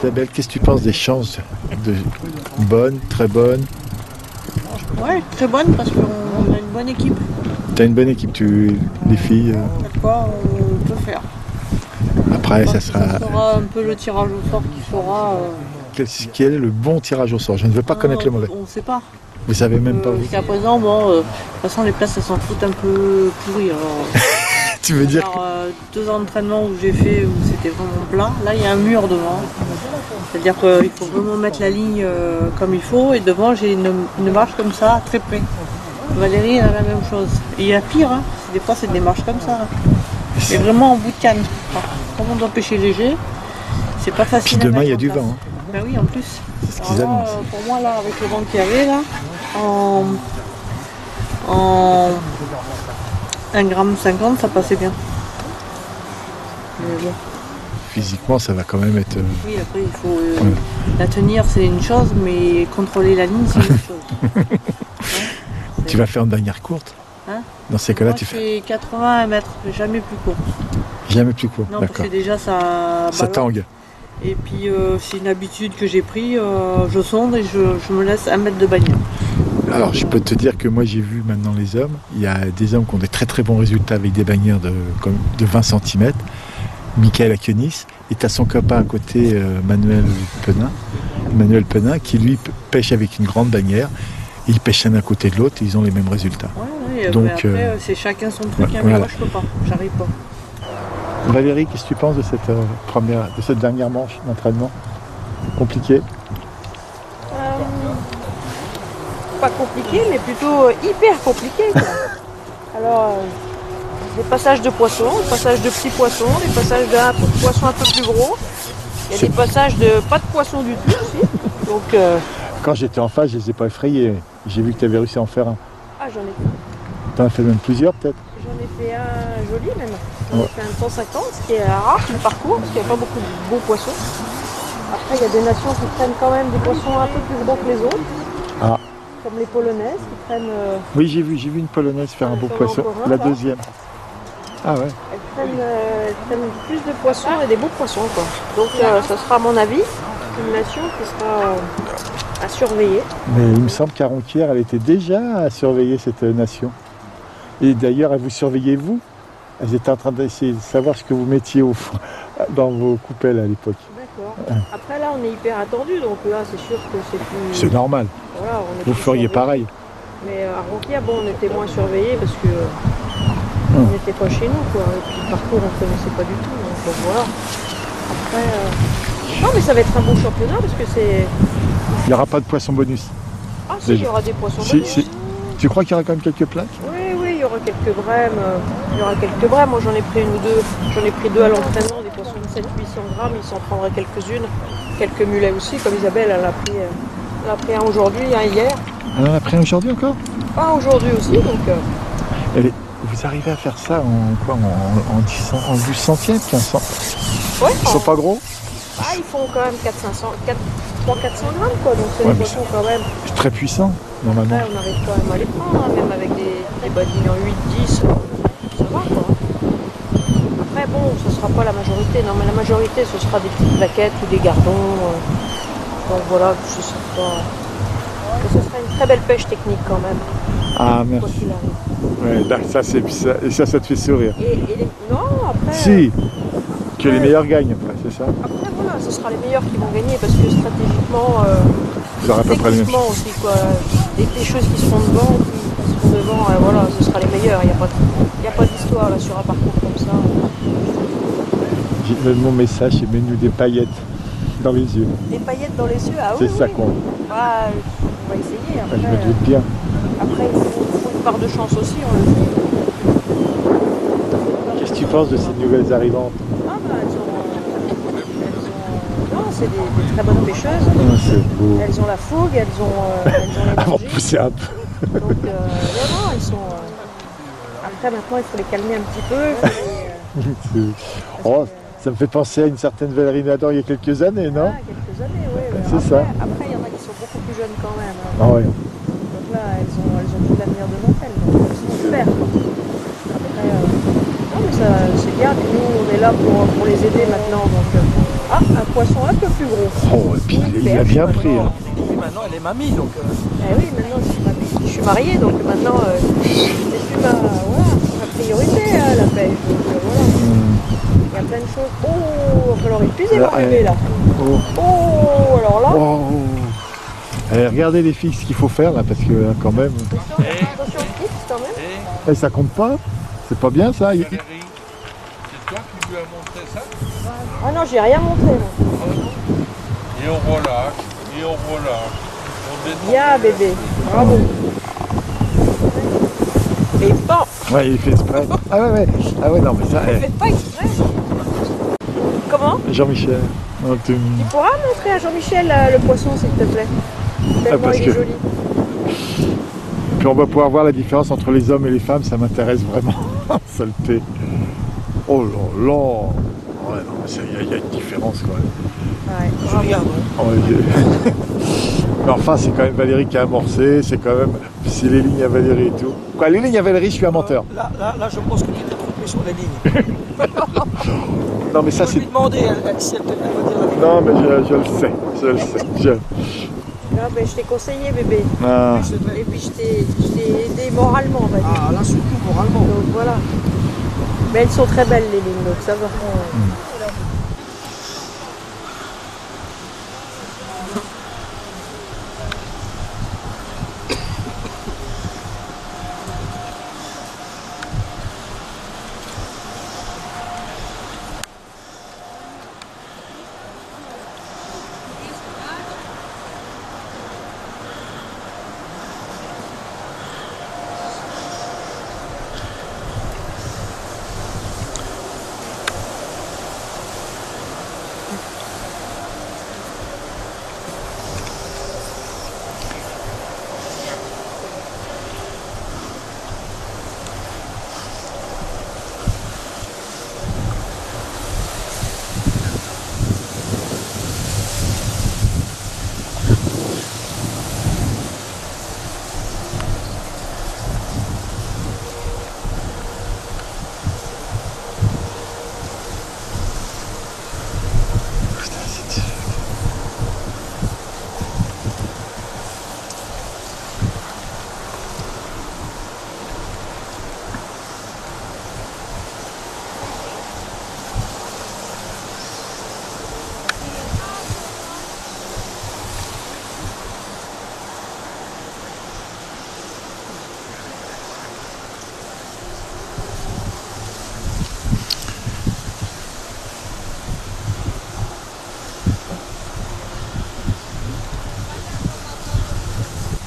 Isabelle, qu'est-ce que tu penses des chances de bonnes, très bonnes? Ouais, très bonne parce qu'on a une bonne équipe. Tu as une bonne équipe, les filles. De quoi on peut faire. Après, ça Ça sera. sera un peu le tirage au sort qui fera. Quel est le bon tirage au sort? Je ne veux pas connaître le mauvais. On ne sait pas. Vous savez même pas vous. Jusqu'à présent, bon, de toute façon, les places, elles s'en foutent un peu pourries. Alors, Tu veux dire par 2 entraînements où j'ai fait, où c'était vraiment plat, là, il y a un mur devant. C'est-à-dire qu'il faut vraiment mettre la ligne comme il faut. Et devant, j'ai une marche comme ça, très près. Valérie, elle a la même chose. Et il y a pire, hein. Des fois, c'est des marches comme ça. Mais vraiment en bout de canne. Comme on doit pêcher léger, c'est pas facile. Puis demain, à il y a mettre du en place. vent. Ben oui, en plus. C'est ce qu'ils Alors là, annoncent. pour moi, là, avec le vent qu'il y avait, là, en 1,50 g, ça passait bien. Mais bon. Physiquement, ça va quand même être. Oui, après, il faut la tenir, c'est une chose, mais contrôler la ligne, c'est une autre chose. Tu vas faire une bannière courte. Hein? Dans ces cas-là, Moi, tu je fais fais 80 mètres, jamais plus court. jamais plus court. Non, parce D'accord. que déjà, ça Ça ballonne. tangue. Et puis, c'est une habitude que j'ai pris. Je sonde et je me laisse 1 mètre de bannière. Alors, je peux te dire que moi, j'ai vu maintenant les hommes. Il y a des hommes qui ont des très très bons résultats avec des bannières de 20 cm. Michael Akionis. Et tu as son copain à côté, Emmanuel Penin, qui lui pêche avec une grande bannière. Ils pêchent un à côté de l'autre et ils ont les mêmes résultats. Ouais, Donc, mais après, c'est chacun son truc. ouais, Hein, voilà. mais moi, je peux pas. J'arrive pas. Valérie, qu'est-ce que tu penses de cette dernière manche d'entraînement? Compliqué. Pas compliqué, mais plutôt hyper compliqué, quoi. Alors, des passages de poissons, des passages de petits poissons, des passages de poissons un peu plus gros. Il y a des passages de pas de poissons du tout aussi. Donc, Quand j'étais en face, je les ai pas effrayés. J'ai vu que tu avais réussi à en faire un. j'en ai Tu en as fait même plusieurs peut-être? fait un joli même. J'en ai fait un 150, ce qui est rare le parcours, parce qu'il n'y a pas beaucoup de beaux poissons. Après, il y a des nations qui prennent quand même des poissons un peu plus gros que les autres. Ah. Comme les polonaises qui prennent. Oui, j'ai vu une polonaise faire un beau J'en ai poisson. encore un, La là. deuxième. Ah ouais. Elles prennent plus de poissons et des beaux poissons, quoi. Donc, ça sera à mon avis une nation qui sera à surveiller. Mais il me semble qu'à Ronquière, elle était déjà à surveiller cette nation. Et d'ailleurs, elle vous surveillait vous? Elles étaient en train d'essayer de savoir ce que vous mettiez au fond, dans vos coupelles à l'époque. D'accord. Après, là, on est hyper attendu, donc là, c'est sûr que c'est plus. C'est normal. Voilà, on est Vous plus feriez surveillé. pareil. Mais à Ronquière, bon, on était moins surveillés parce que on n'était pas chez nous, quoi. Et puis le parcours, on ne connaissait pas du tout. Donc voilà. Après, non, mais ça va être un bon championnat parce que c'est. Il n'y aura pas de poisson bonus. Ah, si, il y aura des poissons Si, bonus. si. Tu crois qu'il y aura quand même quelques plaques? Oui, il y aura quelques brèmes. Il y aura quelques brèmes. Moi, j'en ai pris une ou deux. J'en ai pris 2 à l'entraînement, des poissons de 700-800 grammes. Il s'en prendrait quelques-unes. Quelques mulets aussi, comme Isabelle, elle a pris un aujourd'hui, un hier. Elle en a pris un aujourd'hui encore? Un aujourd'hui aussi, donc. Vous arrivez à faire ça en quoi? En 10 centièmes, 15 centièmes? Ouais, Ils sont pas gros? ils font quand même 300-400 grammes, quoi. Donc c'est Ouais, des mais poissons quand même. C'est très puissant, normalement. Après, on arrive quand même à les prendre, hein, même avec des badines en 8-10. Ça va, quoi. Après, bon, ce sera pas la majorité. Non, mais la majorité, ce sera des petites plaquettes ou des gardons. Donc voilà, ce sera pas. Mais ce sera une très belle pêche technique quand même. Ah, Quoi merci. qu'il arrive. Ouais, là, ça te fait sourire. Non, après. Si, que les meilleurs gagnent après, c'est ça? Après, voilà, ce sera les meilleurs qui vont gagner parce que stratégiquement. Vous aurez à peu près les mêmes Techniquement aussi, quoi. Les pêcheuses qui seront devant, qui seront devant, voilà, ce sera les meilleurs. Il n'y a pas d'histoire là sur un parcours comme ça. Mon message, c'est mets-nous des paillettes dans les yeux. Des paillettes dans les yeux, ah oui. C'est ça oui. qu'on. Bah, on va essayer. Après, Je me doute bien. après il faut une part de chance aussi, on le dit. Qu'est-ce que tu penses de ces nouvelles arrivantes? Ah bah, non, c'est des très bonnes pêcheuses. Ah, c'est beau. Elles ont la fougue, elles ont Avant de l'énergie. pousser un peu. Donc, non, elles sont. Après, maintenant, il faut les calmer un petit peu. Oh, ça me fait penser à une certaine Valérie Nadan il y a quelques années, non? Quelques années, oui. C'est ça. Après, il y en a qui sont beaucoup plus jeunes quand même. Hein. Ah ouais. Donc là, elles ont tout l'avenir devant elles. Donc elles sont super. Après, non, mais c'est bien que nous, on est là pour les aider maintenant. Donc, Ah, un poisson un peu plus gros. Oh, et puis il a bien pris. Hein. Et maintenant, elle est mamie, donc... Eh oui, maintenant je suis mamie. Je suis mariée, donc maintenant c'est plus ma priorité, hein, la pêche. Donc voilà. Il y a plein de choses. Oh, il va falloir épuiser mon bébé là. Oh, alors là. Oh. Allez, regardez les filles ce qu'il faut faire là, parce que là, quand même. Attention au kiff quand même. Et ça compte pas? C'est pas bien ça? Valérie, c'est toi qui lui as montré ça? Ah non, j'ai rien montré. Moi. Et on relâche, et on relâche. On détend. Bien bébé, bravo. Et bon, Ouais, il fait exprès. Ah ouais, ouais. Ah ouais, non, mais ça. ne faites pas exprès. Comment? Jean-Michel. Non, Tu pourras montrer à Jean-Michel le poisson s'il te plaît. Tellement parce il est que- joli. Puis on va pouvoir voir la différence entre les hommes et les femmes, ça m'intéresse vraiment. Saleté. Oh là là. Ouais, non, mais il y a une différence quand même. Ouais, Je regarde. Oh, mais enfin, c'est quand même Valérie qui a amorcé, c'est quand même. C'est les lignes à Valérie et tout. Quoi, les lignes à Valérie, je suis un menteur. Là, je pense que tu t'es trompé sur les lignes. Non, mais ça, Je c'est. lui demander si elle va dire la vérité. Non, mais je le sais. Je le sais. Ah, ben, je t'ai conseillé bébé. Ah. Et puis je t'ai aidé moralement, on va dire. Ah, là, surtout moralement. Donc voilà. Mais elles sont très belles les lignes, donc ça va.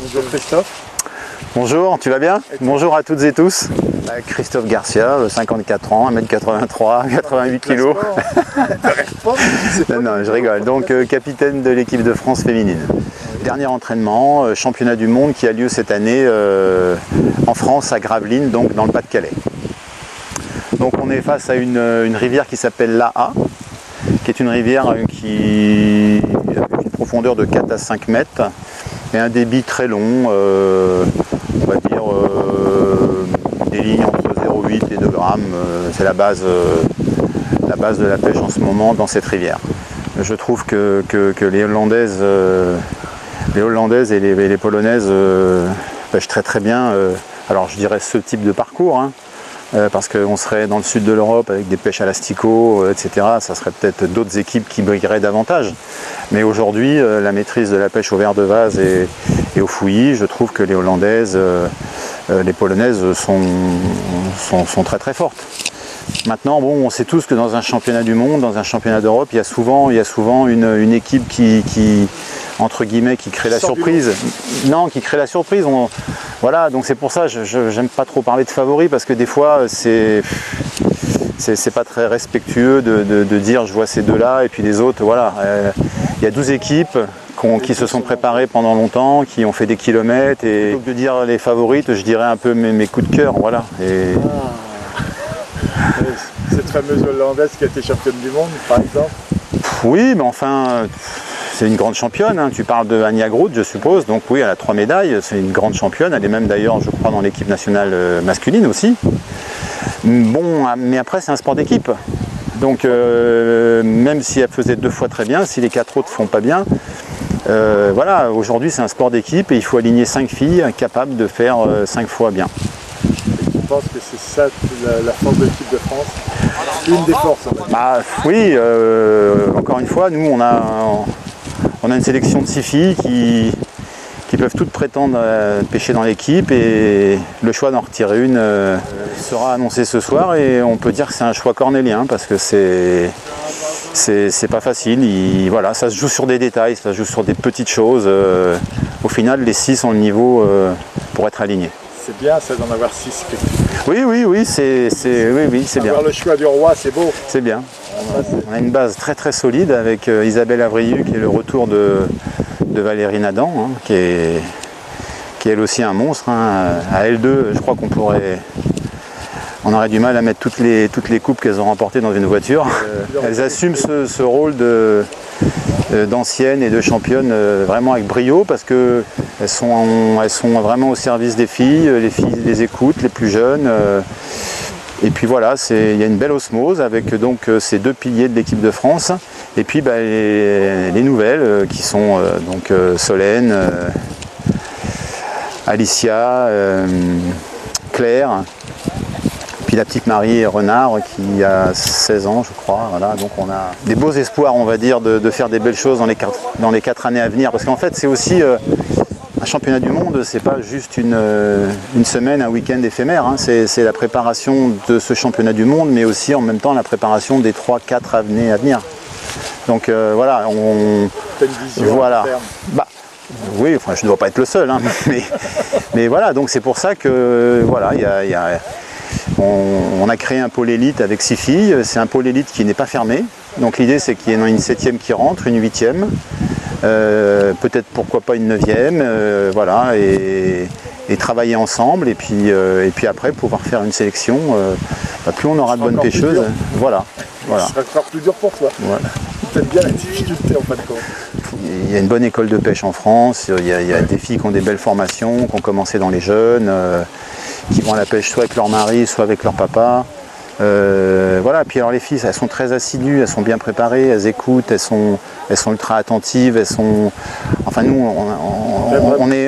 Bonjour Christophe. Bonjour, tu vas bien? Bonjour à toutes et tous. Christophe Garcia, 54 ans, 1m83, 88 kg. Non, je rigole. Donc capitaine de l'équipe de France féminine. Dernier entraînement, championnat du monde qui a lieu cette année en France à Gravelines, donc dans le Pas-de-Calais. Donc on est face à une rivière qui s'appelle l'Aa, qui est une rivière qui avec une profondeur de 4 à 5 mètres et un débit très long, on va dire des lignes entre 0,8 et 2 grammes. C'est la base de la pêche en ce moment dans cette rivière. Je trouve que les Hollandaises et les Polonaises pêchent très très bien. Alors je dirais ce type de parcours, hein, parce qu'on serait dans le sud de l'Europe avec des pêches à l'asticot, etc. Ça serait peut-être d'autres équipes qui brilleraient davantage. Mais aujourd'hui, la maîtrise de la pêche au ver de vase et au fouillis, je trouve que les Hollandaises, les Polonaises sont très très fortes. Maintenant, bon, on sait tous que dans un championnat du monde, dans un championnat d'Europe, il y a souvent une équipe qui entre guillemets, qui crée la surprise. Non, qui crée la surprise. Voilà, donc c'est pour ça, je n'aime pas trop parler de favoris, parce que des fois, c'est pas très respectueux de dire je vois ces deux-là, et puis les autres, voilà. Il y a 12 équipes qui se sont préparées pendant longtemps, qui ont fait des kilomètres, et plutôt que de dire les favorites, je dirais un peu mes coups de cœur, voilà. Et... Cette fameuse Hollandaise qui a été championne du monde, par exemple? Oui, mais enfin, c'est une grande championne. Hein. Tu parles de Anja Groot, je suppose. Donc oui, elle a 3 médailles. C'est une grande championne. Elle est même d'ailleurs, je crois, dans l'équipe nationale masculine aussi. Bon, mais après, c'est un sport d'équipe. Donc même si elle faisait 2 fois très bien, si les 4 autres font pas bien, voilà, aujourd'hui c'est un sport d'équipe et il faut aligner 5 filles capables de faire 5 fois bien. Je pense que c'est ça la force de l'équipe de France. Une des forces. En fait. Bah, oui, encore une fois, nous on a une sélection de 6 filles qui peuvent toutes prétendre pêcher dans l'équipe et le choix d'en retirer une sera annoncé ce soir et on peut dire que c'est un choix cornélien parce que c'est pas facile. Voilà, ça se joue sur des détails, ça se joue sur des petites choses. Au final, les 6 ont le niveau pour être alignés. C'est bien ça d'en avoir 6. Oui, c'est bien. Avoir le choix du roi, c'est beau. C'est bien. On a une base très très solide avec Isabelle Avrieux qui est le retour de Valérie Nadan, hein, qui est elle aussi un monstre. Hein. À L2, je crois on aurait du mal à mettre toutes les coupes qu'elles ont remportées dans une voiture. Elles assument ce rôle d'ancienne et de championne vraiment avec brio parce que elles sont vraiment au service des filles. Les filles les écoutent, les plus jeunes. Et puis voilà, il y a une belle osmose avec donc ces 2 piliers de l'équipe de France. Et puis bah, les nouvelles qui sont donc Solène, Alicia, Claire, puis la petite Marie Renard qui a 16 ans je crois. Voilà, donc on a des beaux espoirs on va dire de faire des belles choses dans les 4 années à venir. Parce qu'en fait c'est aussi un championnat du monde, c'est pas juste une semaine, un week-end éphémère, hein. C'est la préparation de ce championnat du monde, mais aussi en même temps la préparation des 3-4 années à venir. Donc voilà, T'as une vision voilà. à terme. Bah, oui, enfin je ne dois pas être le seul, hein, mais voilà, donc c'est pour ça que voilà, on a créé un pôle élite avec 6 filles, c'est un pôle élite qui n'est pas fermé. Donc l'idée c'est qu'il y en ait une 7e qui rentre, une 8e. Peut-être pourquoi pas une 9e, voilà, et travailler ensemble et puis après pouvoir faire une sélection. Plus on aura de bonnes pêcheuses, voilà. Ça sera encore plus dur pour toi. Voilà. T'aimes bien la difficulté en fin de compte. Il y a une bonne école de pêche en France, il y a des filles qui ont des belles formations, qui ont commencé dans les jeunes, qui vont à la pêche soit avec leur mari, soit avec leur papa. Voilà, puis alors les filles, elles sont très assidues, elles sont bien préparées, elles écoutent, elles sont ultra attentives, enfin nous, on est,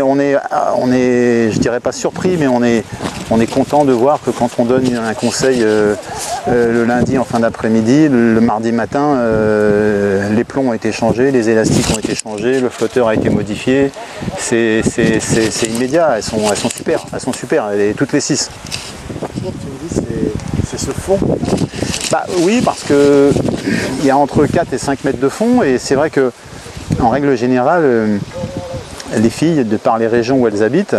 je dirais pas surpris, mais on est content de voir que quand on donne un conseil le lundi en fin d'après-midi, le mardi matin, les plombs ont été changés, les élastiques ont été changés, le flotteur a été modifié, c'est immédiat, elles sont super, toutes les 6. Tu me dis, c'est ce fond. Bah oui, parce que il y a entre 4 et 5 mètres de fond et c'est vrai que en règle générale, les filles, de par les régions où elles habitent,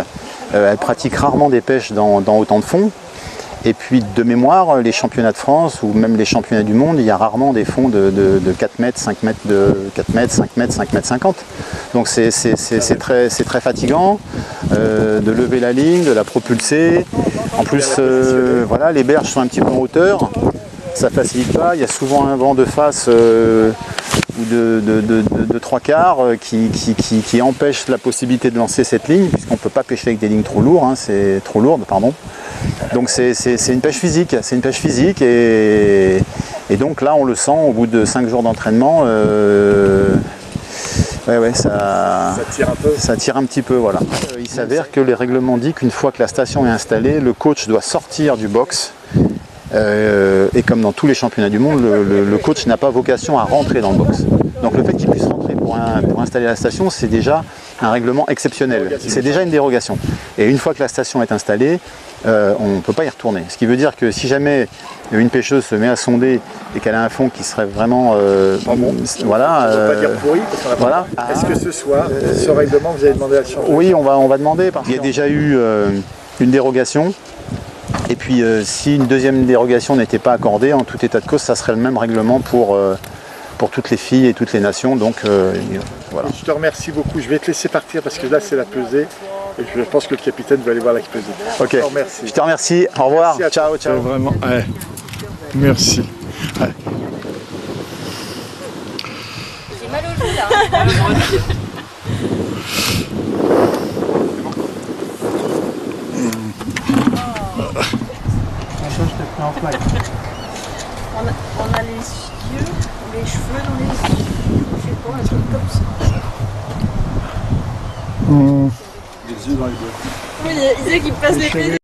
elles pratiquent rarement des pêches dans autant de fond. Et puis de mémoire, les championnats de France ou même les championnats du monde, il y a rarement des fonds de 4 mètres, 5 mètres, 4 mètres, 5 mètres, 5 mètres 50. Donc c'est très fatigant de lever la ligne, de la propulser. En plus, voilà, les berges sont un petit peu en hauteur, ça facilite pas. Il y a souvent un vent de face ou de 3/4 qui empêche la possibilité de lancer cette ligne, puisqu'on ne peut pas pêcher avec des lignes trop lourdes, hein, c'est trop lourdes, pardon. Donc c'est une pêche physique, et donc là on le sent au bout de 5 jours d'entraînement. Ça tire un petit peu, voilà. Il s'avère que les règlements disent qu'une fois que la station est installée, le coach doit sortir du box. Et comme dans tous les championnats du monde, le coach n'a pas vocation à rentrer dans le box. Donc le fait qu'il puisse rentrer pour installer la station, c'est déjà un règlement exceptionnel. C'est déjà une dérogation. Et une fois que la station est installée, on ne peut pas y retourner. Ce qui veut dire que si jamais une pêcheuse se met à sonder et qu'elle a un fond qui serait vraiment... voilà. On ne peut pas dire pourri, parce qu'on a voilà. pas... Est-ce que ce soir, ce règlement, vous avez demandé à le changer? Oui, on va demander. Parce qu'il y a déjà eu une dérogation. Et puis si une deuxième dérogation n'était pas accordée, en tout état de cause, ça serait le même règlement pour toutes les filles et toutes les nations. Donc voilà. Je te remercie beaucoup. Je vais te laisser partir parce que là c'est la pesée. Et je pense que le capitaine va aller voir la pesée. Ok. Je te remercie. Au revoir. Ciao, ciao. Vraiment. Ouais. Merci. Ouais. J'ai mal au genou là. on a les yeux, les cheveux dans les yeux. Je sais pas, un truc comme ça. Mmh. Les yeux dans les boîtes. Oui, il y a qui passent les pieds.